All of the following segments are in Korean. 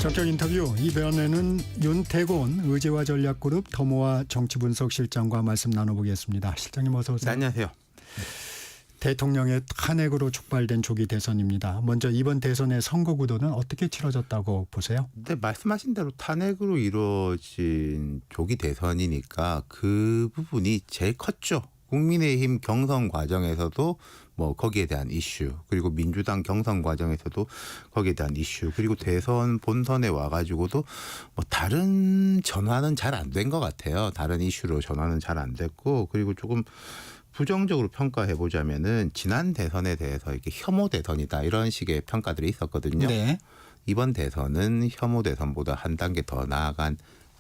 전격 인터뷰 이번에는 윤태곤 의제와전략그룹 더모아 정치분석실장과 말씀 나눠보겠습니다. 실장님 어서 오세요. 네, 안녕하세요. 대통령의 탄핵으로 촉발된 조기 대선입니다. 먼저 이번 대선의 선거 구도는 어떻게 치러졌다고 보세요? 네, 말씀하신 대로 탄핵으로 이루어진 조기 대선이니까 그 부분이 제일 컸죠. 국민의힘 경선 과정에서도 뭐 거기에 대한 이슈, 그리고 민주당 경선 과정에서도 거기에 대한 이슈, 그리고 대선 본선에 와가지고도 뭐 다른 전환은 잘 안 된 것 같아요. 다른 이슈로 전환은 잘 안 됐고, 그리고 조금 부정적으로 평가해 보자면은 지난 대선에 대해서 이렇게 혐오 대선이다 이런 식의 평가들이 있었거든요. 네. 이번 대선은 혐오 대선보다 한 단계 더 나아간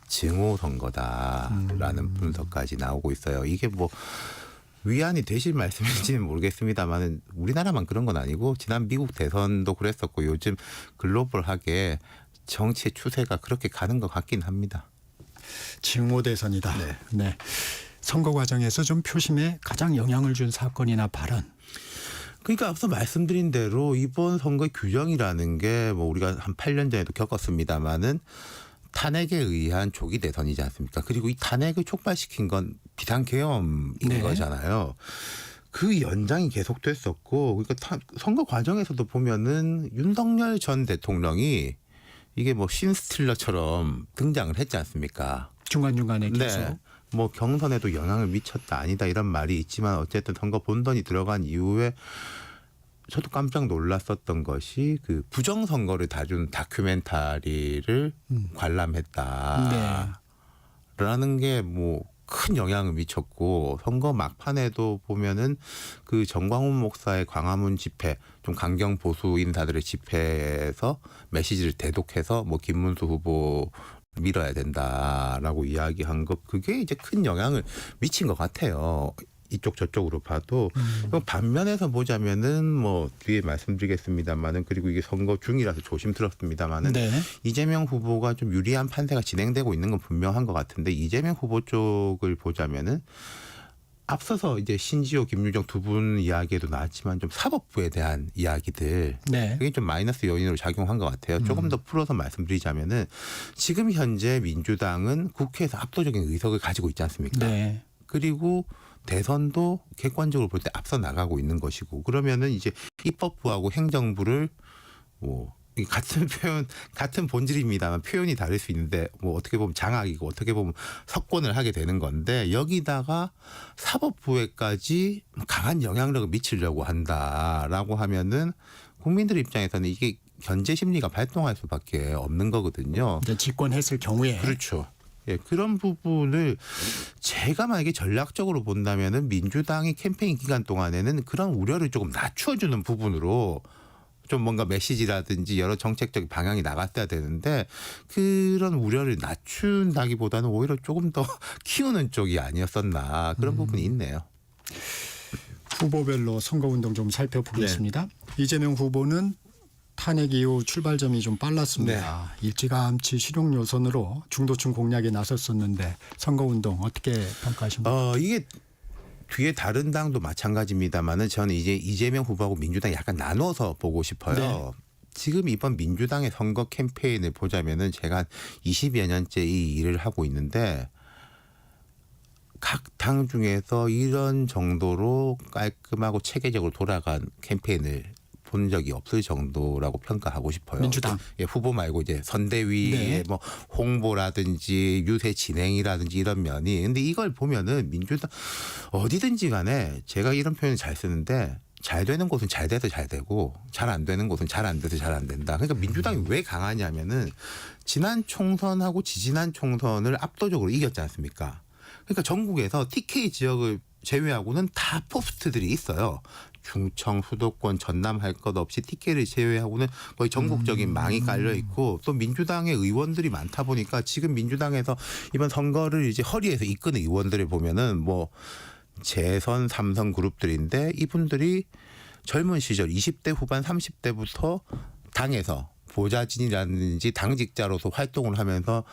증오 선거다라는 분석까지 나오고 있어요. 이게 뭐 위안이 되실 말씀인지는 모르겠습니다만 우리나라만 그런 건 아니고 지난 미국 대선도 그랬었고 요즘 글로벌하게 정치의 추세가 그렇게 가는 것 같긴 합니다. 증오 대선이다. 네. 네. 선거 과정에서 좀 표심에 가장 영향을 준 사건이나 발언. 그러니까 앞서 말씀드린 대로 이번 선거 규정이라는 게 뭐 우리가 한 8년 전에도 겪었습니다마는 탄핵에 의한 조기 대선이지 않습니까? 그리고 이 탄핵을 촉발시킨 건 비상계엄인 네. 거잖아요. 그 연장이 계속됐었고, 그러니까 선거 과정에서도 보면은 윤석열 전 대통령이 이게 뭐 신스틸러처럼 등장을 했지 않습니까? 중간중간에 계속. 네. 뭐 경선에도 영향을 미쳤다 아니다 이런 말이 있지만 어쨌든 선거 본선이 들어간 이후에 저도 깜짝 놀랐었던 것이 그 부정선거를 다룬 다큐멘터리를 관람했다. 라는 게 뭐 큰 영향을 미쳤고 선거 막판에도 보면은 그 정광훈 목사의 광화문 집회 좀 강경 보수 인사들의 집회에서 메시지를 대독해서 뭐 김문수 후보 밀어야 된다라고 이야기한 것 그게 이제 큰 영향을 미친 것 같아요. 이쪽 저쪽으로 봐도 반면에서 보자면은 뭐 뒤에 말씀드리겠습니다만은 그리고 이게 선거 중이라서 조심스럽습니다만은 네. 이재명 후보가 좀 유리한 판세가 진행되고 있는 건 분명한 것 같은데 이재명 후보 쪽을 보자면은 앞서서 이제 신지호, 김유정 두 분 이야기에도 나왔지만 좀 사법부에 대한 이야기들 네. 그게 좀 마이너스 요인으로 작용한 것 같아요. 조금 더 풀어서 말씀드리자면은 지금 현재 민주당은 국회에서 압도적인 의석을 가지고 있지 않습니까? 네. 그리고 대선도 객관적으로 볼 때 앞서 나가고 있는 것이고 그러면은 이제 입법부하고 행정부를 뭐 같은 표현 같은 본질입니다만 표현이 다를 수 있는데 뭐 어떻게 보면 장악이고 어떻게 보면 석권을 하게 되는 건데 여기다가 사법부에까지 강한 영향력을 미치려고 한다라고 하면은 국민들 입장에서는 이게 견제 심리가 발동할 수밖에 없는 거거든요. 이제 집권했을 경우에. 그렇죠. 예, 그런 부분을 제가 만약에 전략적으로 본다면은 민주당이 캠페인 기간 동안에는 그런 우려를 조금 낮춰주는 부분으로 좀 뭔가 메시지라든지 여러 정책적 방향이 나갔어야 되는데 그런 우려를 낮춘다기보다는 오히려 조금 더 키우는 쪽이 아니었었나 그런 부분이 있네요. 후보별로 선거운동 좀 살펴보겠습니다. 이재명 후보는 탄핵 이후 출발점이 좀 빨랐습니다. 일찌감치 실용 요선으로 중도층 공략에 나섰었는데 선거운동 어떻게 평가하십니까? 이게 뒤에 다른 당도 마찬가지입니다만은 저는 이제 이재명 후보하고 민주당 약간 나눠서 보고 싶어요. 네. 지금 이번 민주당의 선거 캠페인을 보자면은 제가 한 20여 년째 이 일을 하고 있는데 각 당 중에서 이런 정도로 깔끔하고 체계적으로 돌아간 캠페인을 본 적이 없을 정도라고 평가하고 싶어요. 민주당. 예, 후보 말고 이제 선대위의 네. 뭐 홍보라든지 유세 진행이라든지 이런 면이. 근데 이걸 보면은 민주당 어디든지 간에 제가 이런 표현을 잘 쓰는데 잘 되는 곳은 잘 돼서 잘 되고 잘 안 되는 곳은 잘 안 돼서 잘 안 된다. 그러니까 민주당이 왜 강하냐면은 지난 총선하고 지지난 총선을 압도적으로 이겼지 않습니까? 그러니까 전국에서 TK 지역을 제외하고는 다 포스트들이 있어요. 충청, 수도권, 전남 할 것 없이 TK를 제외하고는 거의 전국적인 망이 깔려 있고 또 민주당의 의원들이 많다 보니까 지금 민주당에서 이번 선거를 이제 허리에서 이끄는 의원들을 보면은 뭐 재선, 삼선 그룹들인데 이분들이 젊은 시절 20대 후반 30대부터 당에서 보좌진이라든지 당직자로서 활동을 하면서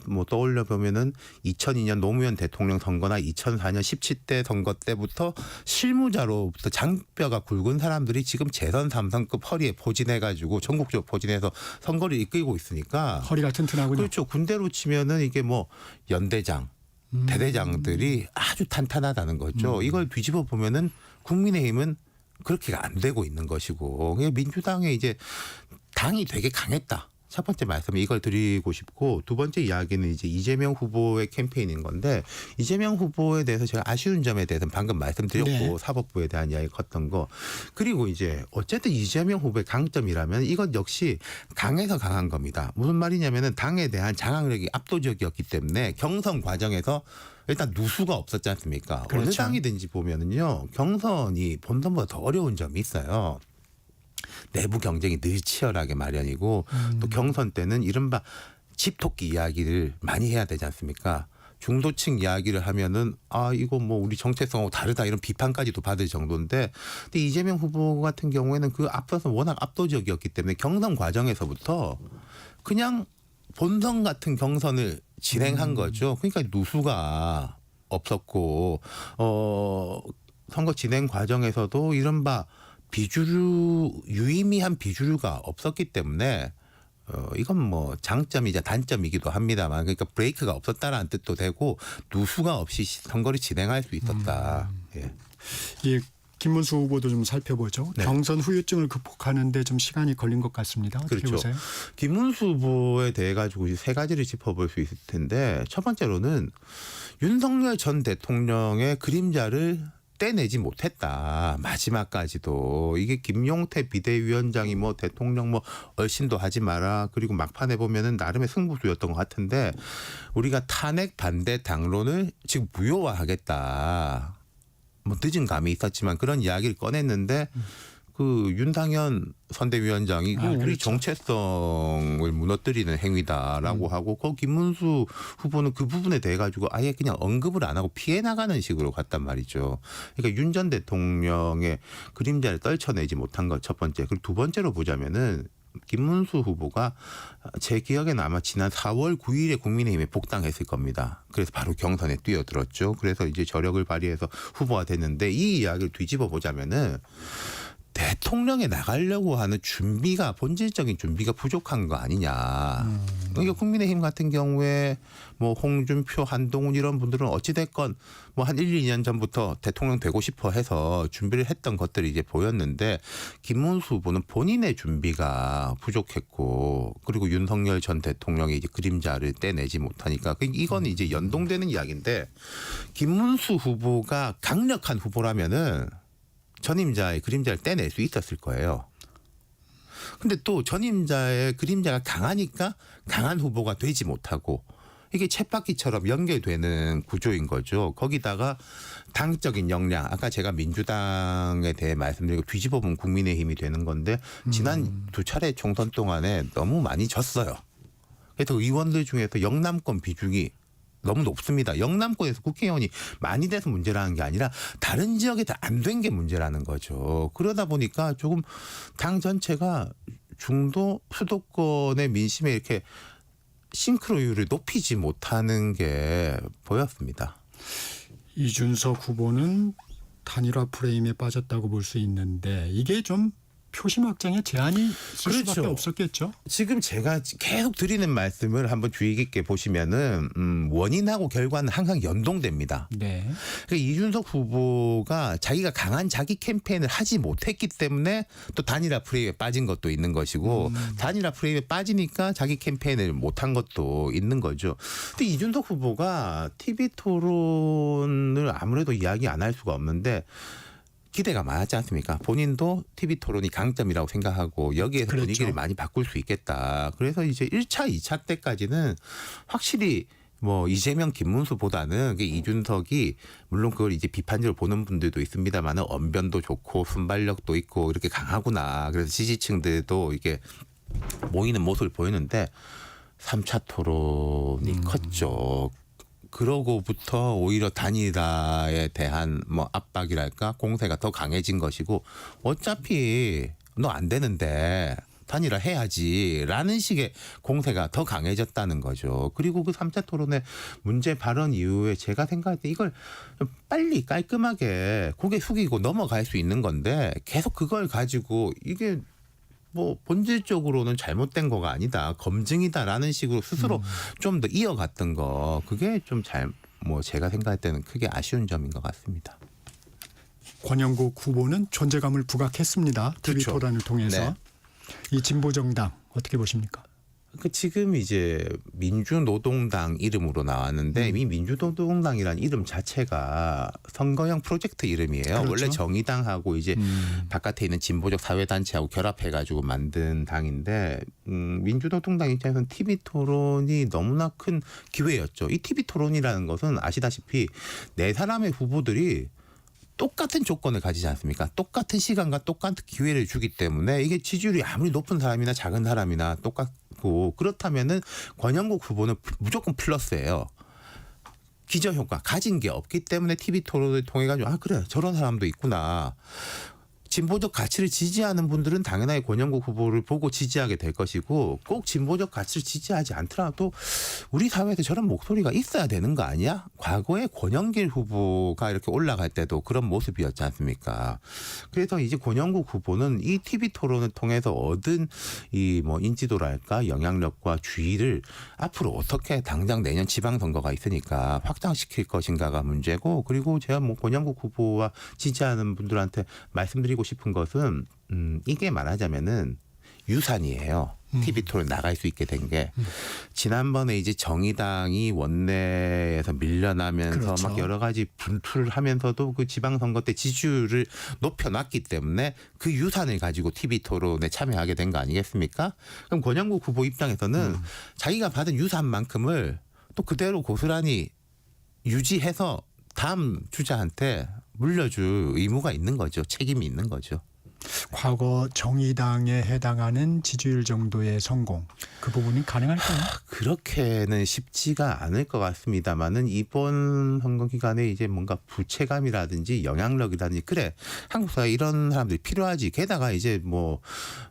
뭐 떠올려 보면은 2002년 노무현 대통령 선거나 2004년 17대 선거 때부터 실무자로부터 장뼈가 굵은 사람들이 지금 재선 3선급 허리에 포진해가지고 전국적으로 포진해서 선거를 이끌고 있으니까 허리가 튼튼하군요. 그렇죠. 군대로 치면은 이게 뭐 연대장, 대대장들이 아주 탄탄하다는 거죠. 이걸 뒤집어 보면은 국민의힘은 그렇게가 안 되고 있는 것이고 민주당의 이제 당이 되게 강했다. 첫 번째 말씀은 이걸 드리고 싶고 두 번째 이야기는 이제 이재명 후보의 캠페인인 건데 이재명 후보에 대해서 제가 아쉬운 점에 대해서는 방금 말씀드렸고 네. 사법부에 대한 이야기 컸던 거 그리고 이제 어쨌든 이재명 후보의 강점이라면 이건 역시 강해서 강한 겁니다. 무슨 말이냐면은 당에 대한 장악력이 압도적이었기 때문에 경선 과정에서 일단 누수가 없었지 않습니까? 그렇죠. 어느 당이든지 보면은요 경선이 본선보다 더 어려운 점이 있어요. 내부 경쟁이 늘 치열하게 마련이고 또 경선 때는 이른바 집토끼 이야기를 많이 해야 되지 않습니까? 중도층 이야기를 하면은 아 이거 뭐 우리 정체성하고 다르다 이런 비판까지도 받을 정도인데 근데 이재명 후보 같은 경우에는 그 앞서서 워낙 압도적이었기 때문에 경선 과정에서부터 그냥 본선 같은 경선을 진행한 거죠. 그러니까 누수가 없었고 선거 진행 과정에서도 이른바 유의미한 비주류가 없었기 때문에 이건 뭐 장점이자 단점이기도 합니다만 그러니까 브레이크가 없었다라는 뜻도 되고 누수가 없이 선거를 진행할 수 있었다. 예. 이 김문수 후보도 좀 살펴보죠. 네. 경선 후유증을 극복하는데 좀 시간이 걸린 것 같습니다. 어떻게 그렇죠. 보세요? 김문수 후보에 대해 가지고 세 가지를 짚어볼 수 있을 텐데 첫 번째로는 윤석열 전 대통령의 그림자를 떼내지 못했다. 마지막까지도 이게 김용태 비대위원장이 뭐 대통령 뭐 얼씬도 하지 마라. 그리고 막판에 보면은 나름의 승부수였던 것 같은데 우리가 탄핵 반대 당론을 지금 무효화하겠다. 뭐 늦은 감이 있었지만 그런 이야기를 꺼냈는데 그 윤상현 선대위원장이 우리 그렇죠. 정체성을 무너뜨리는 행위다라고 하고 그 김문수 후보는 그 부분에 대해 가지고 아예 그냥 언급을 안 하고 피해 나가는 식으로 갔단 말이죠. 그러니까 윤 전 대통령의 그림자를 떨쳐내지 못한 것 첫 번째. 그리고 두 번째로 보자면은 김문수 후보가 제 기억에는 아마 지난 4월 9일에 국민의힘에 복당했을 겁니다. 그래서 바로 경선에 뛰어들었죠. 그래서 이제 저력을 발휘해서 후보가 됐는데 이 이야기를 뒤집어 보자면은 대통령에 나가려고 하는 준비가 본질적인 준비가 부족한 거 아니냐. 그러니까 국민의힘 같은 경우에 뭐 홍준표, 한동훈 이런 분들은 어찌됐건 뭐 한 1, 2년 전부터 대통령 되고 싶어 해서 준비를 했던 것들이 이제 보였는데 김문수 후보는 본인의 준비가 부족했고 그리고 윤석열 전 대통령의 이제 그림자를 떼내지 못하니까 이건 이제 연동되는 이야기인데 김문수 후보가 강력한 후보라면은 전임자의 그림자를 떼낼 수 있었을 거예요. 근데 또 전임자의 그림자가 강하니까 강한 후보가 되지 못하고 이게 쳇바퀴처럼 연결되는 구조인 거죠. 거기다가 당적인 역량, 아까 제가 민주당에 대해 말씀드리고 뒤집어 보면 국민의힘이 되는 건데 지난 두 차례 총선 동안에 너무 많이 졌어요. 그래서 의원들 중에서 영남권 비중이 너무 높습니다. 영남권에서 국회의원이 많이 돼서 문제라는 게 아니라 다른 지역에서 안 된 게 문제라는 거죠. 그러다 보니까 조금 당 전체가 중도 수도권의 민심에 이렇게 싱크로율을 높이지 못하는 게 보였습니다. 이준석 후보는 단일화 프레임에 빠졌다고 볼 수 있는데 이게 좀 표심 확장에 제한이 있을 그렇죠. 수밖에 없었겠죠. 지금 제가 계속 드리는 말씀을 한번 주의 깊게 보시면은 원인하고 결과는 항상 연동됩니다. 네. 그러니까 이준석 후보가 자기가 강한 자기 캠페인을 하지 못했기 때문에 또 단일화 프레임에 빠진 것도 있는 것이고 단일화 프레임에 빠지니까 자기 캠페인을 못한 것도 있는 거죠. 근데 이준석 후보가 TV 토론을 아무래도 이야기 안 할 수가 없는데 기대가 많았지 않습니까? 본인도 TV 토론이 강점이라고 생각하고 여기에서 그렇죠. 분위기를 많이 바꿀 수 있겠다. 그래서 이제 1차, 2차 때까지는 확실히 뭐 이재명, 김문수보다는 이준석이 물론 그걸 이제 비판적으로 보는 분들도 있습니다만은 언변도 좋고 순발력도 있고 이렇게 강하구나. 그래서 지지층들도 이게 모이는 모습을 보이는데 3차 토론이 컸죠. 그러고부터 오히려 단일화에 대한 뭐 압박이랄까 공세가 더 강해진 것이고 어차피 너 안 되는데 단일화해야지라는 식의 공세가 더 강해졌다는 거죠. 그리고 그 3차 토론의 문제 발언 이후에 제가 생각할 때 이걸 좀 빨리 깔끔하게 고개 숙이고 넘어갈 수 있는 건데 계속 그걸 가지고 이게 뭐 본질적으로는 잘못된 거가 아니다. 검증이다라는 식으로 스스로 좀 더 이어갔던 거. 그게 좀 뭐 제가 생각할 때는 크게 아쉬운 점인 것 같습니다. 권영국 후보는 존재감을 부각했습니다. TV 그렇죠. 토론을 통해서. 네. 이 진보정당 어떻게 보십니까? 그 지금 이제 민주노동당 이름으로 나왔는데 이 민주노동당이라는 이름 자체가 선거형 프로젝트 이름이에요. 그렇죠. 원래 정의당하고 이제 바깥에 있는 진보적 사회단체하고 결합해가지고 만든 당인데 민주노동당 입장에서는 TV 토론이 너무나 큰 기회였죠. 이 TV 토론이라는 것은 아시다시피 네 사람의 후보들이 똑같은 조건을 가지지 않습니까? 똑같은 시간과 똑같은 기회를 주기 때문에 이게 지지율이 아무리 높은 사람이나 작은 사람이나 똑같고 그렇다면은 권영국 후보는 무조건 플러스예요. 기저효과 가진 게 없기 때문에 TV 토론을 통해 가지고 아 그래 저런 사람도 있구나. 진보적 가치를 지지하는 분들은 당연하게 권영국 후보를 보고 지지하게 될 것이고 꼭 진보적 가치를 지지하지 않더라도 우리 사회에서 저런 목소리가 있어야 되는 거 아니야? 과거에 권영길 후보가 이렇게 올라갈 때도 그런 모습이었지 않습니까? 그래서 이제 권영국 후보는 이 TV 토론을 통해서 얻은 이 뭐 인지도랄까 영향력과 주의를 앞으로 어떻게 당장 내년 지방선거가 있으니까 확장시킬 것인가가 문제고 그리고 제가 뭐 권영국 후보와 지지하는 분들한테 말씀드리고 싶은 것은 이게 말하자면은 유산이에요. TV 토론 나갈 수 있게 된 게 지난번에 이제 정의당이 원내에서 밀려나면서 그렇죠. 막 여러 가지 분투를 하면서도 그 지방선거 때 지지율을 높여놨기 때문에 그 유산을 가지고 TV 토론에 참여하게 된 거 아니겠습니까? 그럼 권영국 후보 입장에서는 자기가 받은 유산만큼을 또 그대로 고스란히 유지해서 다음 주자한테 물려줄 의무가 있는 거죠. 책임이 있는 거죠. 과거 정의당에 해당하는 지지율 정도의 성공 그 부분이 가능할까요? 그렇게는 쉽지가 않을 것 같습니다만은 이번 선거 기간에 이제 뭔가 부채감이라든지 영향력이라든지 그래 한국 사회 이런 사람들이 필요하지. 게다가 이제 뭐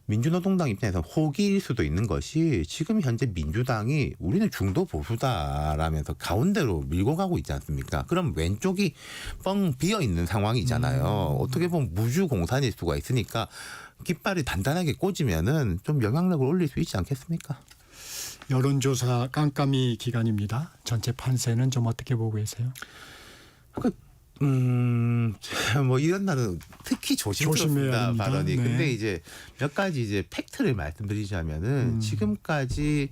민주노동당 입장에서 호기일 수도 있는 것이 지금 현재 민주당이 우리는 중도 보수다라면서 가운데로 밀고 가고 있지 않습니까? 그럼 왼쪽이 뻥 비어 있는 상황이잖아요. 어떻게 보면 무주공산일 수가 있으니까 깃발이 단단하게 꽂으면은 좀 영향력을 올릴 수 있지 않겠습니까? 여론조사 깜깜이 기간입니다. 전체 판세는 좀 어떻게 보고 계세요? 뭐 이런 날은 특히 조심해야 조심스럽습니다 됩니다. 발언이. 네. 근데 이제 몇 가지 이제 팩트를 말씀드리자면은 지금까지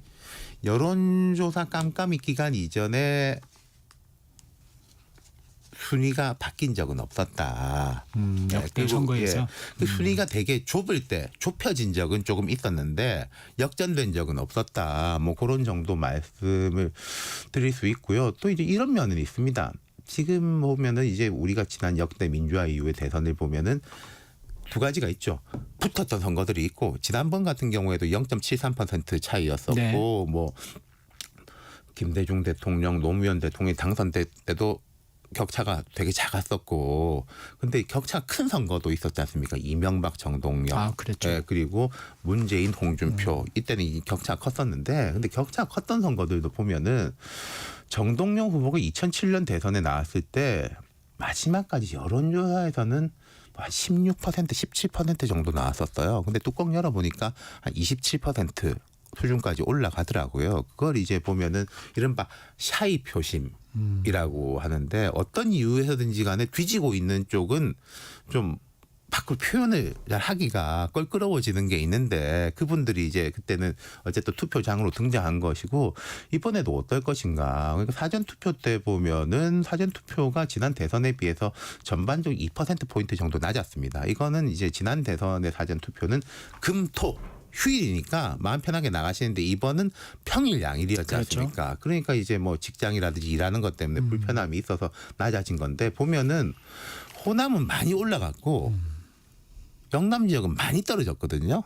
여론조사 깜깜이 기간 이전에 순위가 바뀐 적은 없었다. 역대 그리고 선거에서 그 순위가 되게 좁을 때 좁혀진 적은 조금 있었는데 역전된 적은 없었다. 뭐 그런 정도 말씀을 드릴 수 있고요. 또 이제 이런 면은 있습니다. 지금 보면은 이제 우리가 지난 역대 민주화 이후의 대선을 보면은 두 가지가 있죠. 붙었던 선거들이 있고 지난번 같은 경우에도 0.73% 차이였었고 네. 뭐 김대중 대통령, 노무현 대통령이 당선될 때도 격차가 되게 작았었고 근데 격차 큰 선거도 있었지 않습니까? 이명박, 정동영. 아, 그랬죠. 예, 그리고 문재인, 홍준표. 이때는 이 격차가 컸었는데 근데 격차가 컸던 선거들도 보면은 정동영 후보가 2007년 대선에 나왔을 때 마지막까지 여론조사에서는 한 16%, 17% 정도 나왔었어요. 근데 뚜껑 열어보니까 한 27% 수준까지 올라가더라고요. 그걸 이제 보면은 이른바 샤이 표심이라고 하는데 어떤 이유에서든지 간에 뒤지고 있는 쪽은 좀 밖으로 표현을 잘 하기가 껄끄러워지는 게 있는데 그분들이 이제 그때는 어쨌든 투표장으로 등장한 것이고 이번에도 어떨 것인가. 그러니까 사전투표 때 보면은 사전투표가 지난 대선에 비해서 전반적으로 2%포인트 정도 낮았습니다. 이거는 이제 지난 대선의 사전투표는 금, 토. 휴일이니까 마음 편하게 나가시는데 이번은 평일 양일이었지 그렇죠. 않습니까? 그러니까 이제 뭐 직장이라든지 일하는 것 때문에 불편함이 있어서 낮아진 건데 보면은 호남은 많이 올라갔고 영남 지역은 많이 떨어졌거든요.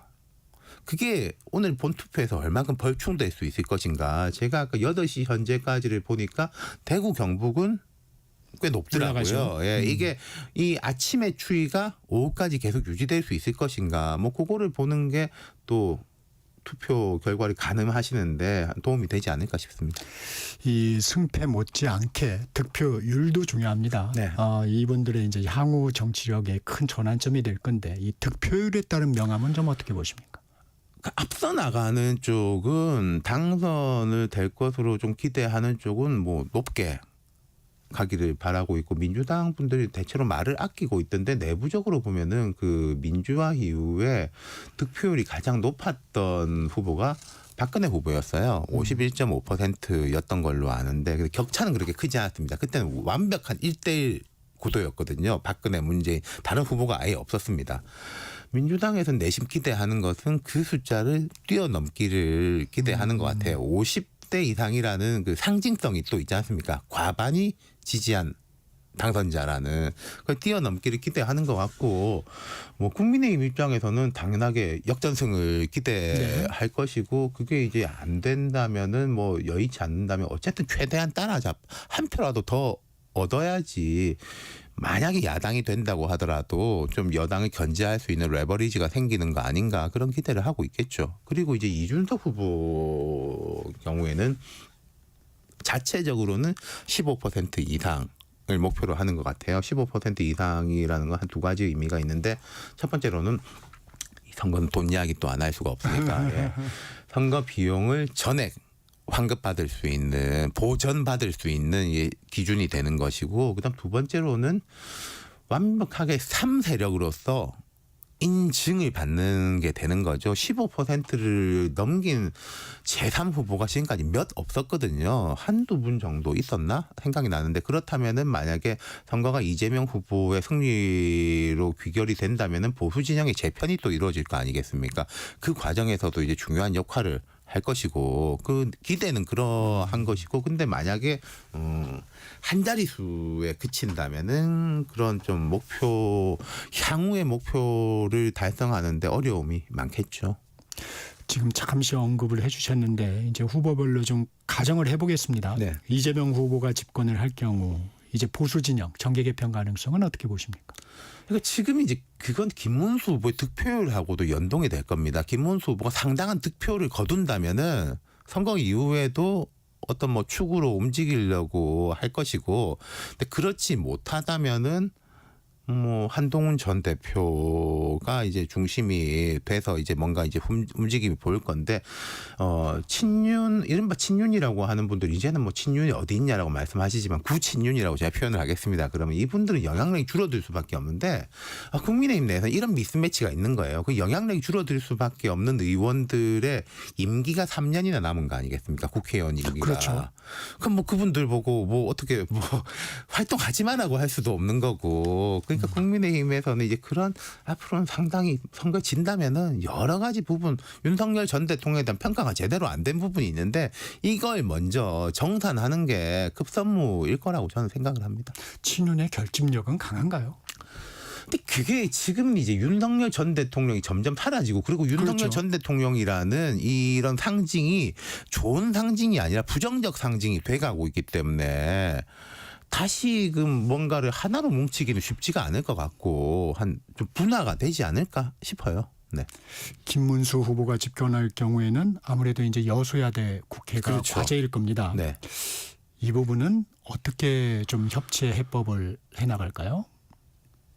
그게 오늘 본투표에서 얼마큼 벌충될 수 있을 것인가. 제가 아까 8시 현재까지를 보니까 대구 경북은 꽤 높더라고요. 올라가죠. 예, 이게 이 아침의 추위가 오후까지 계속 유지될 수 있을 것인가. 뭐 그거를 보는 게 또 투표 결과를 가늠하시는데 도움이 되지 않을까 싶습니다. 이 승패 못지않게 득표율도 중요합니다. 네. 이분들의 이제 향후 정치력에 큰 전환점이 될 건데 이 득표율에 따른 명암은 좀 어떻게 보십니까? 앞서 나가는 쪽은 당선을 될 것으로 좀 기대하는 쪽은 뭐 높게 가기를 바라고 있고 민주당 분들이 대체로 말을 아끼고 있던데 내부적으로 보면은 그 민주화 이후에 득표율이 가장 높았던 후보가 박근혜 후보였어요. 51.5%였던 걸로 아는데 근데 격차는 그렇게 크지 않았습니다. 그때는 완벽한 1대1 구도였거든요. 박근혜 문재인 다른 후보가 아예 없었습니다. 민주당에서 내심 기대하는 것은 그 숫자를 뛰어넘기를 기대하는 것 같아요. 50대 이상이라는 그 상징성이 또 있지 않습니까? 과반이 지지한 당선자라는 그걸 뛰어넘기를 기대하는 것 같고 뭐 국민의힘 입장에서는 당연하게 역전승을 기대할 것이고 그게 이제 안 된다면은 뭐 여의치 않는다면 어쨌든 최대한 따라잡 한 표라도 더 얻어야지. 만약에 야당이 된다고 하더라도 좀 여당을 견제할 수 있는 레버리지가 생기는 거 아닌가 그런 기대를 하고 있겠죠. 그리고 이제 이준석 후보 경우에는 자체적으로는 15% 이상을 목표로 하는 것 같아요. 15% 이상이라는 건 한 두 가지 의미가 있는데 첫 번째로는 선거는 돈 이야기 또 안 할 수가 없으니까 예. 선거 비용을 전액 환급받을 수 있는 보전받을 수 있는 기준이 되는 것이고 그다음 두 번째로는 완벽하게 3세력으로서 인증을 받는 게 되는 거죠. 15%를 넘긴 제3후보가 지금까지 몇 없었거든요. 한두 분 정도 있었나 생각이 나는데 그렇다면은 만약에 선거가 이재명 후보의 승리로 귀결이 된다면은 보수 진영의 재편이 또 이루어질 거 아니겠습니까? 그 과정에서도 이제 중요한 역할을 할 것이고 그 기대는 그러한 것이고 근데 만약에 한 자릿수에 그친다면은 그런 좀 목표 향후의 목표를 달성하는데 어려움이 많겠죠. 지금 잠시 언급을 해주셨는데 이제 후보별로 좀 가정을 해보겠습니다. 네. 이재명 후보가 집권을 할 경우 이제 보수 진영 정계 개편 가능성은 어떻게 보십니까? 그러니까 지금 이제 그건 김문수 후보의 득표율하고도 연동이 될 겁니다. 김문수 후보가 상당한 득표를 거둔다면은 선거 이후에도 어떤 뭐 축으로 움직이려고 할 것이고, 근데 그렇지 못하다면은 뭐 한동훈 전 대표가 이제 중심이 돼서 이제 뭔가 이제 움직임이 보일 건데 친윤 이른바 친윤이라고 하는 분들 이제는 뭐 친윤이 어디 있냐라고 말씀하시지만 구친윤이라고 제가 표현을 하겠습니다. 그러면 이분들은 영향력이 줄어들 수밖에 없는데 국민의힘 내에서 이런 미스매치가 있는 거예요. 그 영향력이 줄어들 수밖에 없는 의원들의 임기가 3년이나 남은 거 아니겠습니까? 국회의원 임기가. 그렇죠. 그럼 뭐 그분들 보고 뭐 어떻게 뭐 활동하지 말라고 할 수도 없는 거고. 그러니까 국민의힘에서는 이제 그런 앞으로는 상당히 선거 진다면은 여러 가지 부분 윤석열 전 대통령에 대한 평가가 제대로 안 된 부분이 있는데 이걸 먼저 정산하는 게 급선무일 거라고 저는 생각을 합니다. 친윤의 결집력은 강한가요? 근데 그게 지금 이제 윤석열 전 대통령이 점점 사라지고 그리고 윤석열 그렇죠. 전 대통령이라는 이런 상징이 좋은 상징이 아니라 부정적 상징이 돼가고 있기 때문에 다시금 뭔가를 하나로 뭉치기는 쉽지가 않을 것 같고 좀 분화가 되지 않을까 싶어요. 네. 김문수 후보가 집권할 경우에는 아무래도 이제 여소야대 국회가 그렇죠. 과제일 겁니다. 네. 이 부분은 어떻게 좀 협치의 해법을 해나갈까요?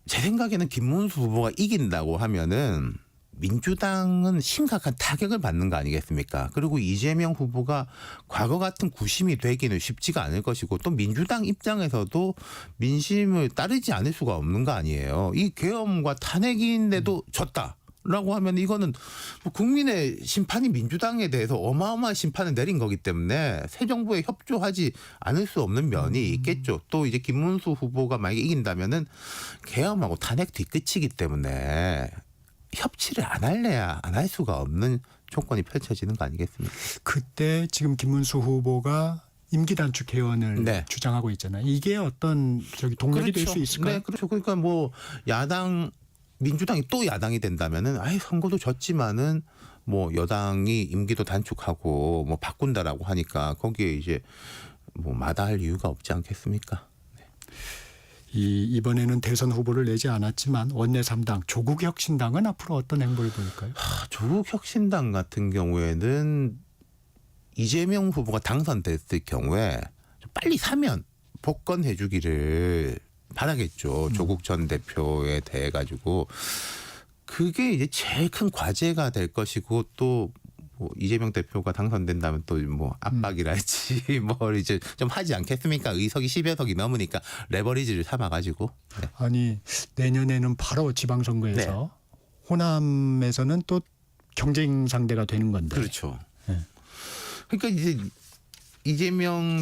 제 생각에는 김문수 후보가 이긴다고 하면은 민주당은 심각한 타격을 받는 거 아니겠습니까? 그리고 이재명 후보가 과거 같은 구심이 되기는 쉽지가 않을 것이고 또 민주당 입장에서도 민심을 따르지 않을 수가 없는 거 아니에요. 이 계엄과 탄핵인데도 졌다라고 하면 이거는 뭐 국민의 심판이 민주당에 대해서 어마어마한 심판을 내린 거기 때문에 새 정부에 협조하지 않을 수 없는 면이 있겠죠. 또 이제 김문수 후보가 만약에 이긴다면은 계엄하고 탄핵 뒤끝이기 때문에 협치를 안 할래야 안 할 수가 없는 조건이 펼쳐지는 거 아니겠습니까? 그때 지금 김문수 후보가 임기 단축 개헌을 네. 주장하고 있잖아요. 이게 어떤 동력이 될 수 있을까요? 네, 그렇죠. 그러니까 뭐 민주당이 또 야당이 된다면은 선거도 졌지만은 뭐 여당이 임기도 단축하고 뭐 바꾼다라고 하니까 거기에 이제 뭐 마다할 이유가 없지 않겠습니까? 이번에는 대선 후보를 내지 않았지만 원내 3당 조국혁신당은 앞으로 어떤 행보를 보일까요? 조국혁신당 같은 경우에는 이재명 후보가 당선됐을 경우에 좀 빨리 사면 복권해주기를 바라겠죠. 조국 전 대표에 대해 가지고 그게 이제 제일 큰 과제가 될 것이고 또 뭐 이재명 대표가 당선된다면 또 뭐 압박이랄지 뭘 이제 좀 하지 않겠습니까? 의석이 10여 석이 넘으니까 레버리지를 삼아가지고. 네. 아니 내년에는 바로 지방선거에서 호남에서는 또 경쟁 상대가 되는 건데. 그렇죠. 네. 그러니까 이제 이재명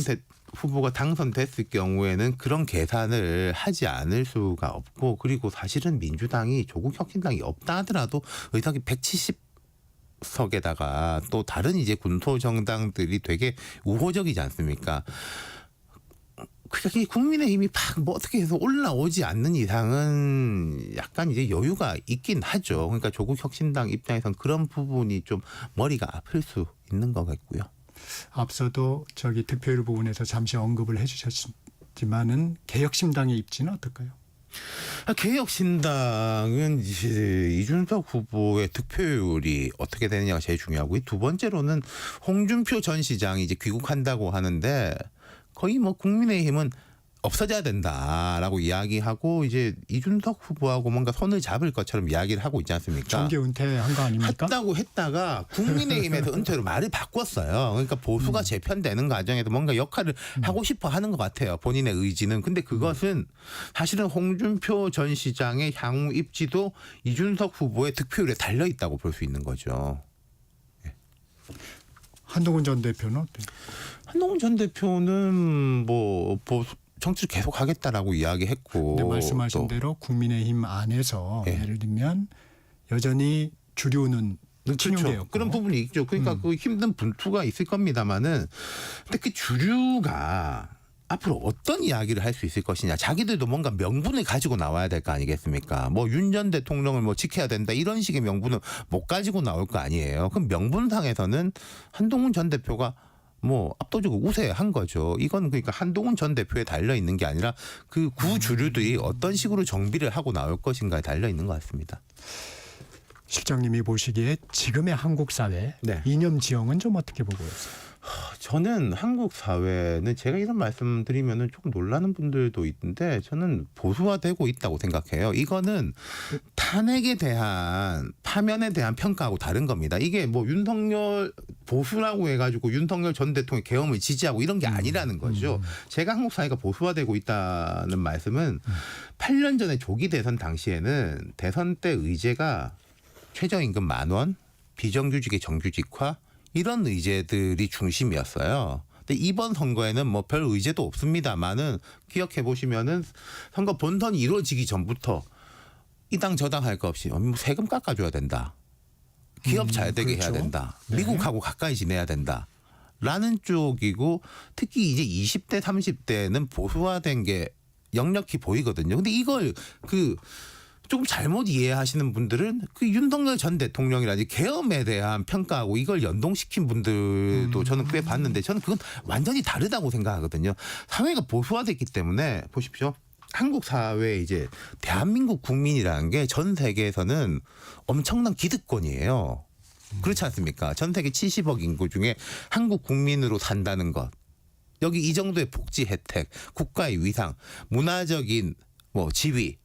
후보가 당선됐을 경우에는 그런 계산을 하지 않을 수가 없고 그리고 사실은 민주당이 조국혁신당이 없다 하더라도 의석이 170석에다가 또 다른 이제 군소 정당들이 되게 우호적이지 않습니까? 그게 국민의힘이 뭐 어떻게 해서 올라오지 않는 이상은 약간 이제 여유가 있긴 하죠. 그러니까 조국혁신당 입장에선 그런 부분이 좀 머리가 아플 수 있는 것 같고요. 앞서도 저기 득표율 부분에서 잠시 언급을 해주셨지만은 개혁신당의 입지는 어떨까요? 개혁신당은 이제 이준석 후보의 득표율이 어떻게 되느냐가 제일 중요하고 두 번째로는 홍준표 전 시장이 이제 귀국한다고 하는데 거의 뭐 국민의힘은 없어져야 된다라고 이야기하고 이제 이준석 후보하고 뭔가 손을 잡을 것처럼 이야기를 하고 있지 않습니까? 정계 은퇴한 거 아닙니까? 했다고 했다가 국민의힘에서 은퇴로 말을 바꿨어요. 그러니까 보수가 재편되는 과정에서 뭔가 역할을 하고 싶어 하는 것 같아요. 본인의 의지는. 근데 그것은 사실은 홍준표 전 시장의 향후 입지도 이준석 후보의 득표율에 달려 있다고 볼 수 있는 거죠. 한동훈 전 대표는 어때요? 한동훈 전 대표는 뭐 정치를 계속 하겠다라고 이야기했고. 근데 말씀하신 대로 국민의힘 안에서 예를 들면 여전히 주류는 친윤계였고 그렇죠. 그런 부분이 있죠. 그러니까 그 힘든 분투가 있을 겁니다만은 근데 그 주류가 앞으로 어떤 이야기를 할 수 있을 것이냐. 자기들도 뭔가 명분을 가지고 나와야 될 거 아니겠습니까? 뭐 윤 전 대통령을 뭐 지켜야 된다 이런 식의 명분을 못 가지고 나올 거 아니에요. 그럼 명분상에서는 한동훈 전 대표가 뭐 압도적으로 우세한 거죠. 이건 그러니까 한동훈 전 대표에 달려 있는 게 아니라 그 구주류들이 어떤 식으로 정비를 하고 나올 것인가에 달려 있는 것 같습니다. 실장님이 보시기에 지금의 한국 사회 네. 이념 지형은 좀 어떻게 보고 있어요? 저는 한국 사회는 제가 이런 말씀드리면은 조금 놀라는 분들도 있는데 저는 보수화되고 있다고 생각해요. 이거는 탄핵에 대한 파면에 대한 평가하고 다른 겁니다. 이게 뭐 윤석열 보수라고 해가지고 윤석열 전 대통령 계엄을 지지하고 이런 게 아니라는 거죠. 제가 한국 사회가 보수화되고 있다는 말씀은 8년 전에 조기 대선 당시에는 대선 때 의제가 최저임금 10,000원, 비정규직의 정규직화 이런 의제들이 중심이었어요. 근데 이번 선거에는 뭐 별 의제도 없습니다만은 기억해 보시면은 선거 본선이 이루어지기 전부터 이 당 저 당 할 거 없이 세금 깎아줘야 된다. 기업 잘 되게 그렇죠. 해야 된다. 네. 미국하고 가까이 지내야 된다. 라는 쪽이고 특히 이제 20대 30대는 보수화된 게 역력히 보이거든요. 근데 이걸 조금 잘못 이해하시는 분들은 그 윤석열 전 대통령이라든지 계엄에 대한 평가하고 이걸 연동시킨 분들도 저는 꽤 봤는데 저는 그건 완전히 다르다고 생각하거든요. 사회가 보수화됐기 때문에 보십시오. 한국 사회에 이제 대한민국 국민이라는 게 전 세계에서는 엄청난 기득권이에요. 그렇지 않습니까? 전 세계 70억 인구 중에 한국 국민으로 산다는 것. 여기 이 정도의 복지 혜택, 국가의 위상, 문화적인 뭐 지위.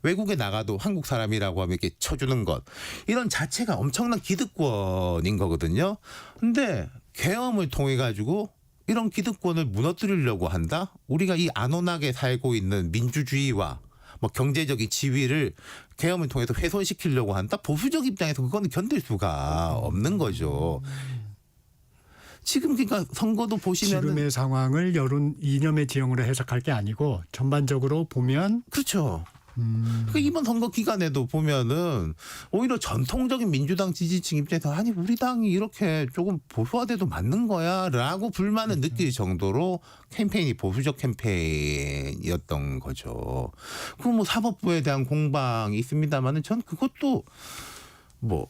외국에 나가도 한국 사람이라고 하면 이렇게 쳐주는 것. 이런 자체가 엄청난 기득권인 거거든요. 근데 계엄을 통해 가지고 이런 기득권을 무너뜨리려고 한다? 우리가 이 안온하게 살고 있는 민주주의와 뭐 경제적인 지위를 계엄을 통해서 훼손시키려고 한다? 보수적 입장에서 그거는 견딜 수가 없는 거죠. 지금 그러니까 선거도 보시면 지금의 상황을 여론 이념의 지형으로 해석할 게 아니고 전반적으로 보면 그렇죠. 그러니까 이번 선거 기간에도 보면은 오히려 전통적인 민주당 지지층 입장에서 아니 우리 당이 이렇게 조금 보수화돼도 맞는 거야라고 불만을 느낄 정도로 캠페인이 보수적 캠페인이었던 거죠. 그 뭐 사법부에 대한 공방이 있습니다만은 전 그것도 뭐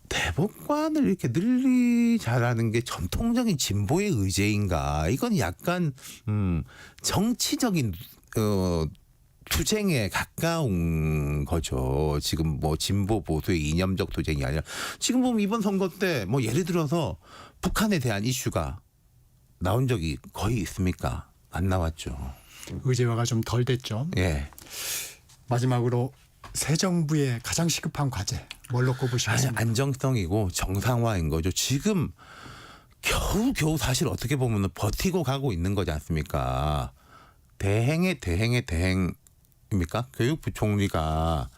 대법관을 이렇게 늘리자라는 게 전통적인 진보의 의제인가? 이건 약간 정치적인 투쟁에 가까운 거죠. 지금 뭐 진보 보수의 이념적 투쟁이 아니라 지금 보면 이번 선거 때 뭐 예를 들어서 북한에 대한 이슈가 나온 적이 거의 있습니까? 안 나왔죠. 의제화가 좀 덜 됐죠. 예. 마지막으로 새 정부의 가장 시급한 과제 뭘로 사실 꼽으시겠습니까? 안정성이고 정상화인 거죠. 지금 겨우 사실 어떻게 보면 버티고 가고 있는 거지 않습니까? 대행의 대행입니까? 교육부총리가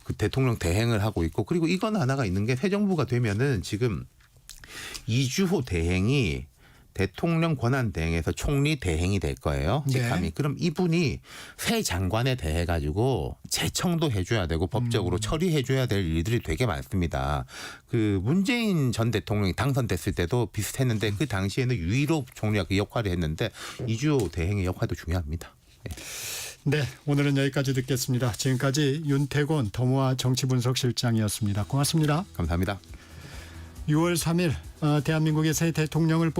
그 대통령 대행을 하고 있고 그리고 이건 하나가 있는 게 새 정부가 되면은 지금 이주호 대행이 대통령 권한 대행에서 총리 대행이 될 거예요. 직함이. 네. 그럼 이분이 새 장관에 대해 가지고 재청도 해줘야 되고 법적으로 처리해줘야 될 일들이 되게 많습니다. 그 문재인 전 대통령이 당선됐을 때도 비슷했는데 그 당시에는 유일호 총리가 그 역할을 했는데 이주호 대행의 역할도 중요합니다. 예. 네, 오늘은 여기까지 듣겠습니다. 지금까지 윤태곤 더모아 정치분석실장이었습니다. 고맙습니다. 감사합니다. 6월 3일 대한민국의 새 대통령을